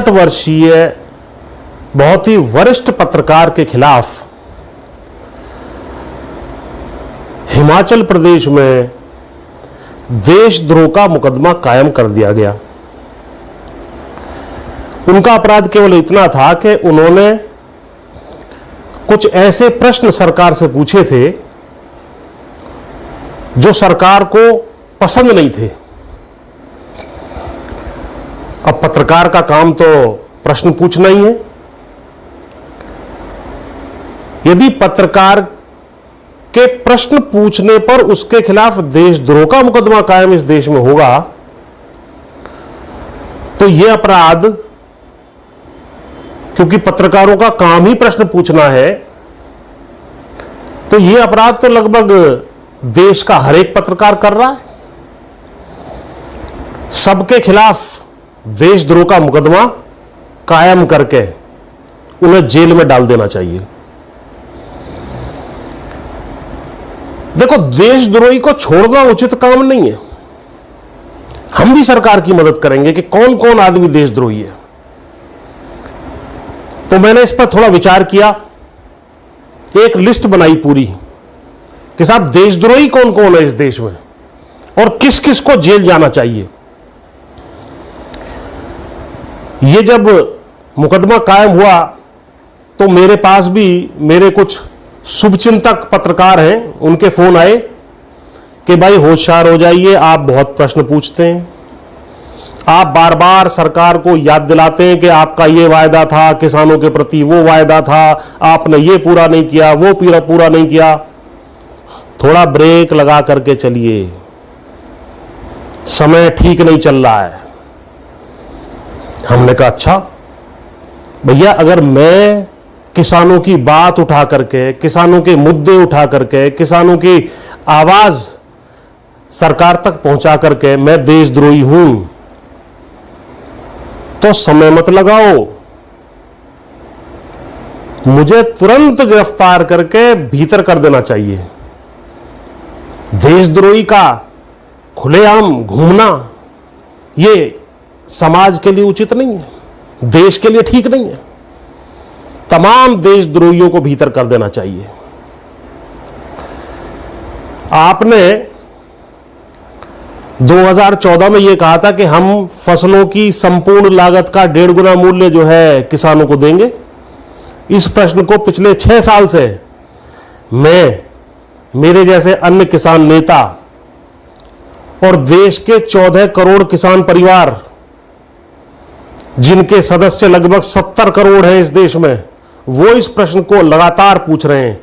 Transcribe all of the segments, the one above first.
वर्षीय बहुत ही वरिष्ठ पत्रकार के खिलाफ हिमाचल प्रदेश में देशद्रोह का मुकदमा कायम कर दिया गया। उनका अपराध केवल इतना था कि उन्होंने कुछ ऐसे प्रश्न सरकार से पूछे थे जो सरकार को पसंद नहीं थे। अब पत्रकार का काम तो प्रश्न पूछना ही है। यदि पत्रकार के प्रश्न पूछने पर उसके खिलाफ देशद्रोह का मुकदमा कायम इस देश में होगा तो यह अपराध, क्योंकि पत्रकारों का काम ही प्रश्न पूछना है, तो यह अपराध तो लगभग देश का हर एक पत्रकार कर रहा है। सबके खिलाफ देशद्रोह का मुकदमा कायम करके उन्हें जेल में डाल देना चाहिए। देखो, देशद्रोही को छोड़ना उचित काम नहीं है। हम भी सरकार की मदद करेंगे कि कौन कौन आदमी देशद्रोही है। तो मैंने इस पर थोड़ा विचार किया, एक लिस्ट बनाई पूरी कि साहब देशद्रोही कौन कौन है इस देश में और किस किस को जेल जाना चाहिए। ये जब मुकदमा कायम हुआ तो मेरे पास भी मेरे कुछ शुभचिंतक पत्रकार हैं, उनके फोन आए कि भाई होशियार हो जाइए, आप बहुत प्रश्न पूछते हैं, आप बार बार सरकार को याद दिलाते हैं कि आपका ये वायदा था किसानों के प्रति, वो वायदा था, आपने ये पूरा नहीं किया, वो पूरा नहीं किया, थोड़ा ब्रेक लगा करके चलिए, समय ठीक नहीं चल रहा है। हमने कहा अच्छा भैया, अगर मैं किसानों की बात उठा करके, किसानों के मुद्दे उठा करके, किसानों की आवाज सरकार तक पहुंचा करके मैं देशद्रोही हूं, तो समय मत लगाओ, मुझे तुरंत गिरफ्तार करके भीतर कर देना चाहिए। देशद्रोही का खुलेआम घूमना ये समाज के लिए उचित नहीं है, देश के लिए ठीक नहीं है। तमाम देशद्रोहियों को भीतर कर देना चाहिए। आपने 2014 में यह कहा था कि हम फसलों की संपूर्ण लागत का 1.5 गुना मूल्य जो है किसानों को देंगे। इस प्रश्न को पिछले 6 साल से मैं, मेरे जैसे अन्य किसान नेता और देश के 14 करोड़ किसान परिवार, जिनके सदस्य लगभग 70 करोड़ हैं इस देश में, वो इस प्रश्न को लगातार पूछ रहे हैं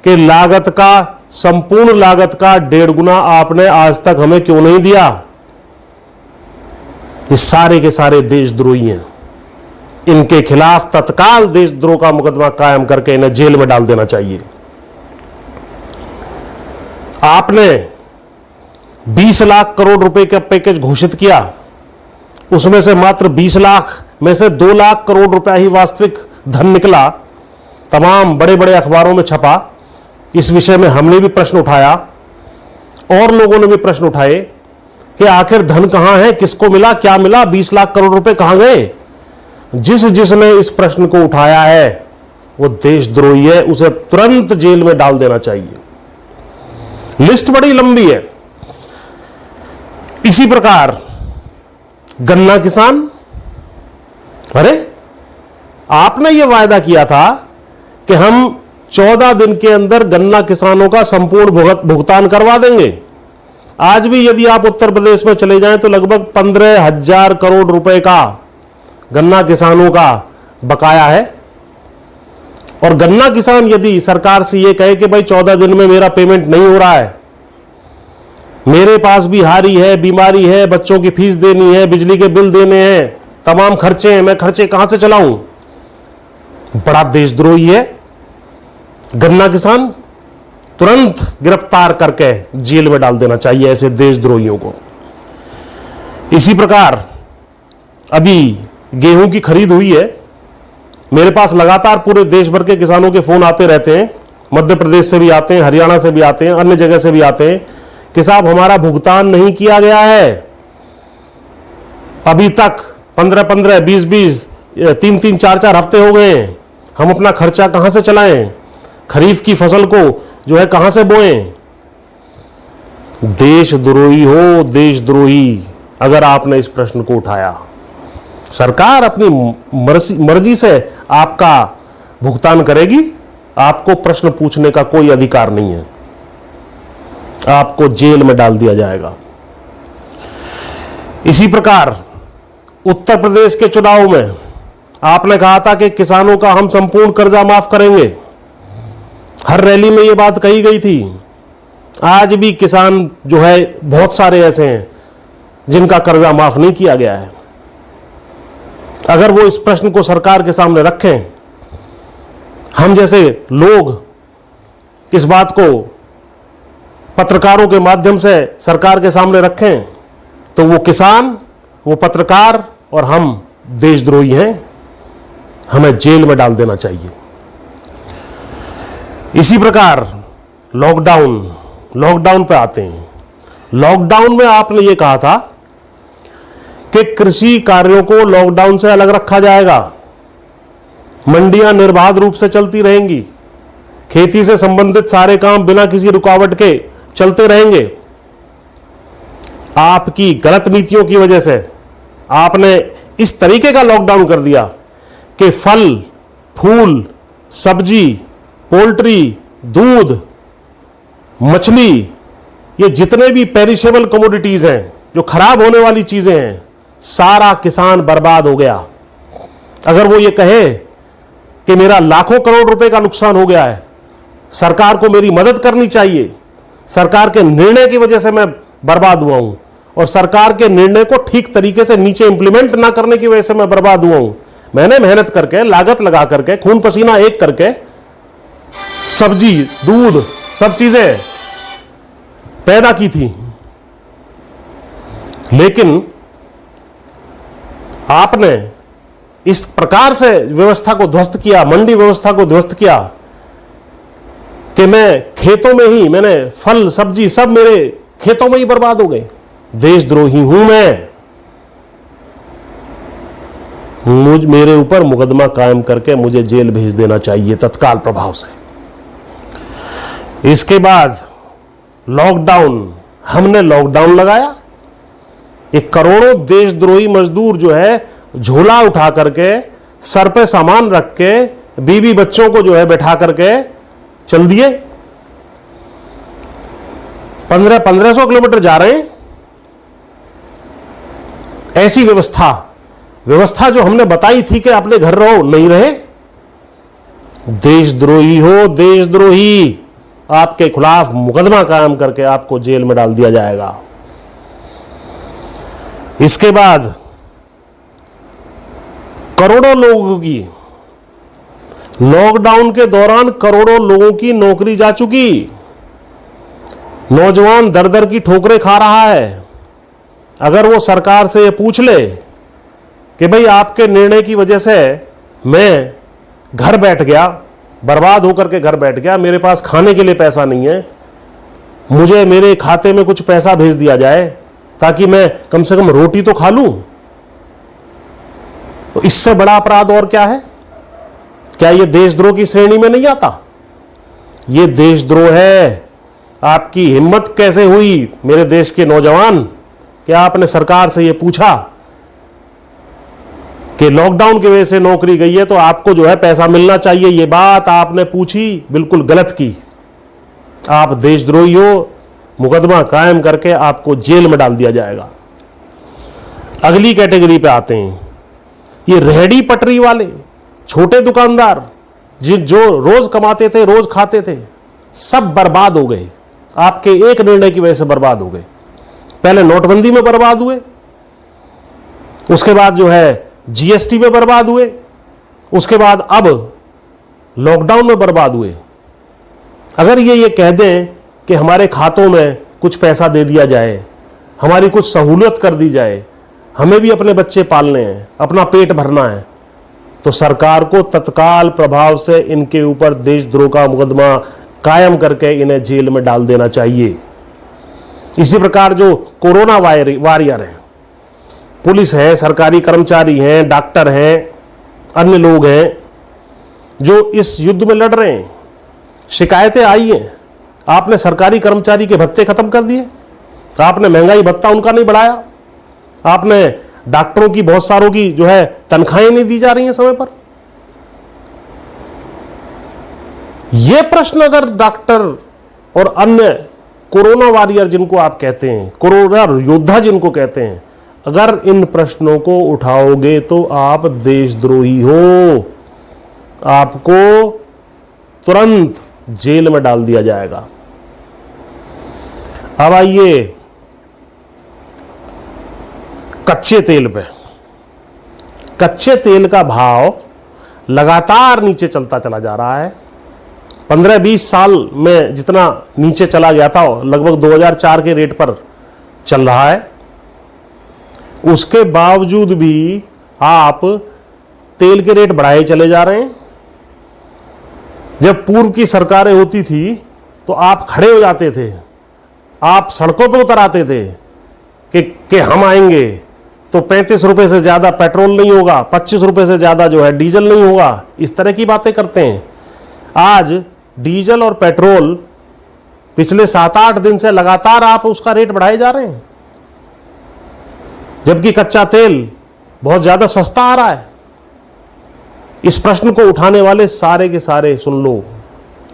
कि लागत का, संपूर्ण लागत का 1.5 गुना आपने आज तक हमें क्यों नहीं दिया। ये सारे के सारे देशद्रोही हैं, इनके खिलाफ तत्काल देशद्रोह का मुकदमा कायम करके इन्हें जेल में डाल देना चाहिए। आपने 20 लाख करोड़ रुपए का पैकेज घोषित किया, उसमें से मात्र 20 लाख में से 2 लाख करोड़ रुपया ही वास्तविक धन निकला। तमाम बड़े बड़े अखबारों में छपा। इस विषय में हमने भी प्रश्न उठाया और लोगों ने भी प्रश्न उठाए कि आखिर धन कहां है, किसको मिला, क्या मिला, 20 लाख करोड़ रुपए कहां गए। जिसने इस प्रश्न को उठाया है वो देशद्रोही है, उसे तुरंत जेल में डाल देना चाहिए। लिस्ट बड़ी लंबी है। इसी प्रकार गन्ना किसान, अरे आपने यह वायदा किया था कि हम 14 दिन के अंदर गन्ना किसानों का संपूर्ण भुगतान करवा देंगे। आज भी यदि आप उत्तर प्रदेश में चले जाएं तो लगभग 15,000 करोड़ रुपए का गन्ना किसानों का बकाया है। और गन्ना किसान यदि सरकार से यह कहे कि भाई 14 दिन में मेरा पेमेंट नहीं हो रहा है, मेरे पास भी हारी है, बीमारी है, बच्चों की फीस देनी है, बिजली के बिल देने हैं, तमाम खर्चे हैं, मैं खर्चे कहां से चलाऊं, बड़ा देशद्रोही है। गन्ना किसान तुरंत गिरफ्तार करके जेल में डाल देना चाहिए ऐसे देशद्रोहियों को। इसी प्रकार अभी गेहूं की खरीद हुई है। मेरे पास लगातार पूरे देश भर के किसानों के फोन आते रहते हैं, मध्य प्रदेश से भी आते हैं, हरियाणा से भी आते हैं, अन्य जगह से भी आते हैं कि साहब हमारा भुगतान नहीं किया गया है, अभी तक 15-15, 20-20 3-3 4-4 हफ्ते हो गए हैं, हम अपना खर्चा कहां से चलाएं, खरीफ की फसल को जो है कहां से बोएं। देशद्रोही हो देशद्रोही अगर आपने इस प्रश्न को उठाया। सरकार अपनी मर्जी से आपका भुगतान करेगी, आपको प्रश्न पूछने का कोई अधिकार नहीं है, आपको जेल में डाल दिया जाएगा। इसी प्रकार उत्तर प्रदेश के चुनाव में आपने कहा था कि किसानों का हम संपूर्ण कर्जा माफ करेंगे, हर रैली में यह बात कही गई थी। आज भी किसान जो है बहुत सारे ऐसे हैं जिनका कर्जा माफ नहीं किया गया है। अगर वो इस प्रश्न को सरकार के सामने रखें, हम जैसे लोग इस बात को पत्रकारों के माध्यम से सरकार के सामने रखें, तो वो किसान, वो पत्रकार और हम देशद्रोही हैं, हमें जेल में डाल देना चाहिए। इसी प्रकार लॉकडाउन पे आते हैं। लॉकडाउन में आपने ये कहा था कि कृषि कार्यों को लॉकडाउन से अलग रखा जाएगा, मंडियां निर्बाध रूप से चलती रहेंगी, खेती से संबंधित सारे काम बिना किसी रुकावट के चलते रहेंगे। आपकी गलत नीतियों की वजह से आपने इस तरीके का लॉकडाउन कर दिया कि फल, फूल, सब्जी, पोल्ट्री, दूध, मछली, ये जितने भी पेरिशेबल कमोडिटीज हैं, जो खराब होने वाली चीजें हैं, सारा किसान बर्बाद हो गया। अगर वो ये कहे कि मेरा लाखों करोड़ रुपए का नुकसान हो गया है, सरकार को मेरी मदद करनी चाहिए, सरकार के निर्णय की वजह से मैं बर्बाद हुआ हूं और सरकार के निर्णय को ठीक तरीके से नीचे इंप्लीमेंट ना करने की वजह से मैं बर्बाद हुआ हूं, मैंने मेहनत करके, लागत लगा करके, खून पसीना एक करके सब्जी, दूध, सब चीजें पैदा की थी, लेकिन आपने इस प्रकार से व्यवस्था को ध्वस्त किया, मंडी व्यवस्था को ध्वस्त किया कि मैं खेतों में ही, मैंने फल सब्जी सब मेरे खेतों में ही बर्बाद हो गए। देशद्रोही हूं मैं, मेरे ऊपर मुकदमा कायम करके मुझे जेल भेज देना चाहिए तत्काल प्रभाव से। इसके बाद लॉकडाउन, हमने लॉकडाउन लगाया, एक करोड़ों देशद्रोही मजदूर जो है झोला उठा करके, सर पे सामान रख के, बीवी बच्चों को जो है बैठा करके चल दिए, 1500 किलोमीटर जा रहे हैं। ऐसी व्यवस्था जो हमने बताई थी कि अपने घर रहो, नहीं रहे। देशद्रोही हो देशद्रोही, आपके खिलाफ मुकदमा कायम करके आपको जेल में डाल दिया जाएगा। इसके बाद करोड़ों लोगों की, लॉकडाउन के दौरान करोड़ों लोगों की नौकरी जा चुकी, नौजवान दर दर की ठोकरें खा रहा है। अगर वो सरकार से ये पूछ ले कि भाई आपके निर्णय की वजह से मैं घर बैठ गया, बर्बाद होकर के घर बैठ गया, मेरे पास खाने के लिए पैसा नहीं है, मुझे मेरे खाते में कुछ पैसा भेज दिया जाए ताकि मैं कम से कम रोटी तो खा लूं, तो इससे बड़ा अपराध और क्या है? क्या यह देशद्रोह की श्रेणी में नहीं आता? यह देशद्रोह है। आपकी हिम्मत कैसे हुई मेरे देश के नौजवान, क्या आपने सरकार से यह पूछा कि लॉकडाउन की वजह से नौकरी गई है तो आपको जो है पैसा मिलना चाहिए? यह बात आपने पूछी, बिल्कुल गलत की। आप देशद्रोही हो, मुकदमा कायम करके आपको जेल में डाल दिया जाएगा। अगली कैटेगरी पे आते हैं, ये रेहड़ी पटरी वाले छोटे दुकानदार जो रोज कमाते थे, रोज खाते थे, सब बर्बाद हो गए। आपके एक निर्णय की वजह से बर्बाद हो गए। पहले नोटबंदी में बर्बाद हुए, उसके बाद जो है जीएसटी में बर्बाद हुए, उसके बाद अब लॉकडाउन में बर्बाद हुए। अगर ये कह दें कि हमारे खातों में कुछ पैसा दे दिया जाए, हमारी कुछ सहूलियत कर दी जाए, हमें भी अपने बच्चे पालने हैं, अपना पेट भरना है, तो सरकार को तत्काल प्रभाव से इनके ऊपर देशद्रोह का मुकदमा कायम करके इन्हें जेल में डाल देना चाहिए। इसी प्रकार जो कोरोना वॉरियर हैं, पुलिस है, सरकारी कर्मचारी हैं, डॉक्टर हैं, अन्य लोग हैं जो इस युद्ध में लड़ रहे हैं। शिकायतें आई हैं, आपने सरकारी कर्मचारी के भत्ते खत्म कर दिए, आपने महंगाई भत्ता उनका नहीं बढ़ाया, आपने डॉक्टरों की बहुत सारों की जो है तनख्वाहें नहीं दी जा रही हैं समय पर। यह प्रश्न अगर डॉक्टर और अन्य कोरोना वॉरियर जिनको आप कहते हैं, कोरोना योद्धा जिनको कहते हैं, अगर इन प्रश्नों को उठाओगे तो आप देशद्रोही हो, आपको तुरंत जेल में डाल दिया जाएगा। अब आइए कच्चे तेल पे। कच्चे तेल का भाव लगातार नीचे चलता चला जा रहा है। 15-20 साल में जितना नीचे चला गया था लगभग 2004 के रेट पर चल रहा है। उसके बावजूद भी आप तेल के रेट बढ़ाए चले जा रहे हैं। जब पूर्व की सरकारें होती थी तो आप खड़े हो जाते थे, आप सड़कों पर उतर आते थे कि हम आएंगे तो 35 रुपए से ज्यादा पेट्रोल नहीं होगा, 25 रुपए से ज्यादा जो है डीजल नहीं होगा, इस तरह की बातें करते हैं। आज डीजल और पेट्रोल पिछले 7-8 दिन से लगातार आप उसका रेट बढ़ाए जा रहे हैं, जबकि कच्चा तेल बहुत ज्यादा सस्ता आ रहा है। इस प्रश्न को उठाने वाले सारे के सारे सुन लो,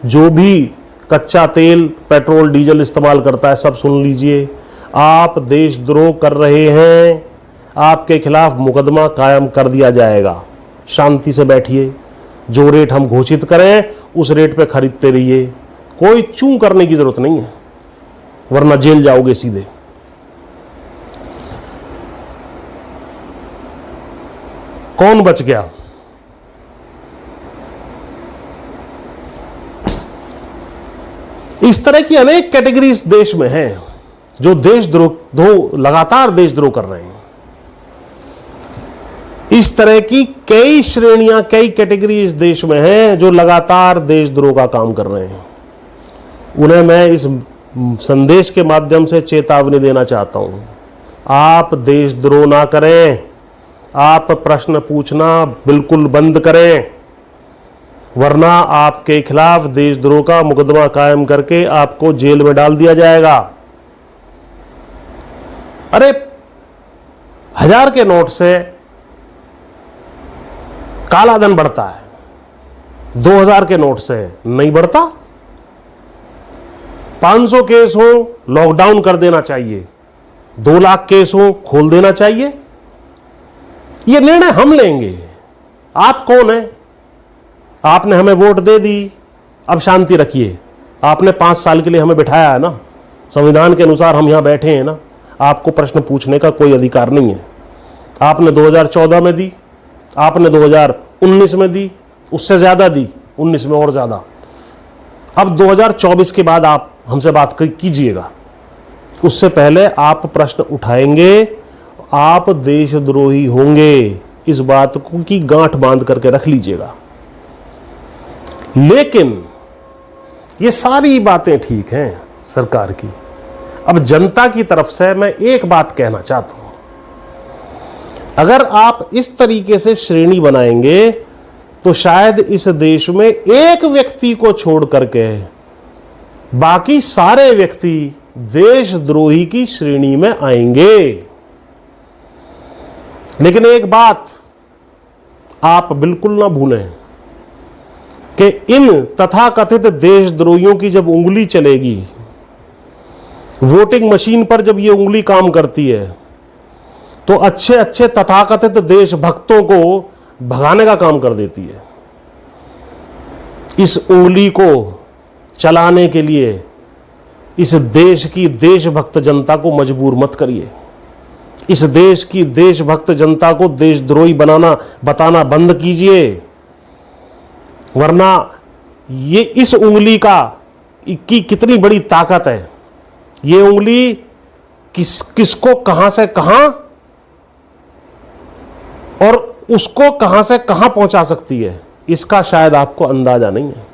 जो भी कच्चा तेल पेट्रोल डीजल इस्तेमाल करता है सब सुन लीजिए, आप देशद्रोह कर रहे हैं, आपके खिलाफ मुकदमा कायम कर दिया जाएगा। शांति से बैठिए, जो रेट हम घोषित करें उस रेट पे खरीदते रहिए, कोई चूं करने की जरूरत नहीं है, वरना जेल जाओगे सीधे। कौन बच गया? इस तरह की अनेक कैटेगरीज देश में हैं जो देशद्रोह लगातार देशद्रोह कर रहे हैं। इस तरह की कई श्रेणियां, कई कैटेगरी इस देश में हैं जो लगातार देशद्रोह का काम कर रहे हैं। उन्हें मैं इस संदेश के माध्यम से चेतावनी देना चाहता हूं, आप देशद्रोह ना करें, आप प्रश्न पूछना बिल्कुल बंद करें, वरना आपके खिलाफ देशद्रोह का मुकदमा कायम करके आपको जेल में डाल दिया जाएगा। अरे 1000 के नोट से काला धन बढ़ता है, 2000 के नोट से नहीं बढ़ता। 500 केस हो लॉकडाउन कर देना चाहिए, 2 लाख केस हो खोल देना चाहिए। यह निर्णय हम लेंगे। आप कौन है? आपने हमें वोट दे दी, अब शांति रखिए। आपने 5 साल के लिए हमें बिठाया है ना, संविधान के अनुसार हम यहां बैठे हैं ना, आपको प्रश्न पूछने का कोई अधिकार नहीं है। आपने 2014 में दी, आपने 2019 में दी, उससे ज्यादा दी, 19 में और ज्यादा। अब 2024 के बाद आप हमसे बात कीजिएगा, उससे पहले आप प्रश्न उठाएंगे, आप देशद्रोही होंगे। इस बात को की गांठ बांध करके रख लीजिएगा। लेकिन ये सारी बातें ठीक हैं सरकार की। अब जनता की तरफ से मैं एक बात कहना चाहता हूं, अगर आप इस तरीके से श्रेणी बनाएंगे तो शायद इस देश में एक व्यक्ति को छोड़ करके बाकी सारे व्यक्ति देशद्रोही की श्रेणी में आएंगे। लेकिन एक बात आप बिल्कुल ना भूलें कि इन तथाकथित देशद्रोहियों की जब उंगली चलेगी, वोटिंग मशीन पर जब ये उंगली काम करती है, तो अच्छे अच्छे तथाकथित देशभक्तों को भगाने का काम कर देती है। इस उंगली को चलाने के लिए इस देश की देशभक्त जनता को मजबूर मत करिए। इस देश की देशभक्त जनता को देशद्रोही बताना बंद कीजिए, वरना ये इस उंगली की कितनी बड़ी ताकत है। ये उंगली किसको कहां से कहां और उसको कहां से कहां पहुंचा सकती है, इसका शायद आपको अंदाजा नहीं है।